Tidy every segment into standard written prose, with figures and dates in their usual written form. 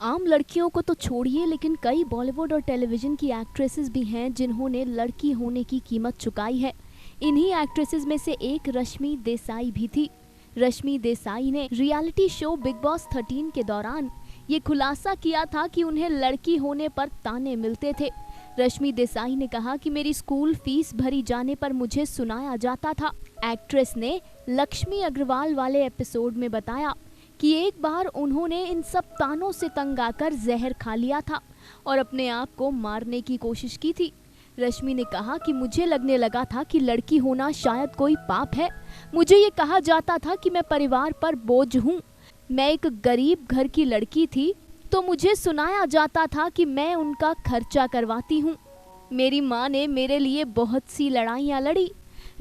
आम लड़कियों को तो छोड़िए, लेकिन कई बॉलीवुड और टेलीविजन की एक्ट्रेसेस भी हैं जिन्होंने लड़की होने की कीमत चुकाई है। इन्हीं एक्ट्रेसेस में से एक रश्मि देसाई भी थी। रश्मि देसाई ने रियलिटी शो बिग बॉस 13 के दौरान ये खुलासा किया था कि उन्हें लड़की होने पर ताने मिलते थे। रश्मि देसाई ने कहा कि मेरी स्कूल फीस भरी जाने पर मुझे सुनाया जाता था। एक्ट्रेस ने लक्ष्मी अग्रवाल वाले एपिसोड में बताया कि एक बार उन्होंने इन सब तानों से तंग आकर जहर खा लिया था और अपने आप को मारने की कोशिश की थी। रश्मि ने कहा कि मुझे लगने लगा था कि लड़की होना शायद कोई पाप है। मुझे ये कहा जाता था कि मैं परिवार पर बोझ हूँ। मैं एक गरीब घर की लड़की थी तो मुझे सुनाया जाता था कि मैं उनका खर्चा करवाती हूँ। मेरी माँ ने मेरे लिए बहुत सी लड़ाइयाँ लड़ी।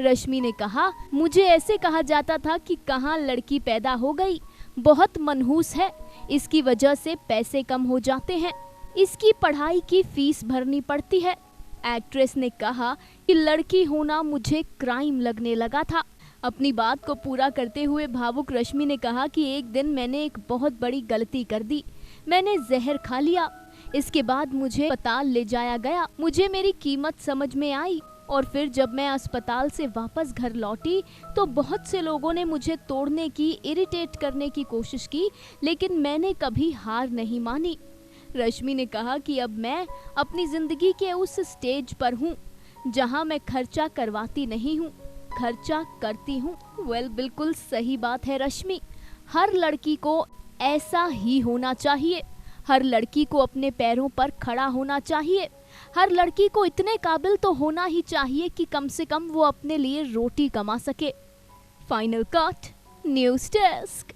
रश्मि ने कहा, मुझे ऐसे कहा जाता था कि कहाँ लड़की पैदा हो गई, बहुत मनहूस है, इसकी वजह से पैसे कम हो जाते हैं, इसकी पढ़ाई की फीस भरनी पड़ती है। एक्ट्रेस ने कहा कि लड़की होना मुझे क्राइम लगने लगा था। अपनी बात को पूरा करते हुए भावुक रश्मि ने कहा कि एक दिन मैंने एक बहुत बड़ी गलती कर दी। मैंने जहर खा लिया। इसके बाद मुझे अस्पताल ले जाया गया। मुझे मेरी कीमत समझ में आई और फिर जब मैं अस्पताल से वापस घर लौटी तो बहुत से लोगों ने मुझे तोड़ने की, इरिटेट करने की कोशिश की, लेकिन मैंने कभी हार नहीं मानी। रश्मि ने कहा कि अब मैं अपनी जिंदगी के उस स्टेज पर हूँ जहाँ मैं खर्चा करवाती नहीं हूँ, खर्चा करती हूँ। बिल्कुल सही बात है रश्मि। हर लड़की को ऐसा ही होना चाहिए। हर लड़की को अपने पैरों पर खड़ा होना चाहिए। हर लड़की को इतने काबिल तो होना ही चाहिए कि कम से कम वो अपने लिए रोटी कमा सके। Final cut, news desk.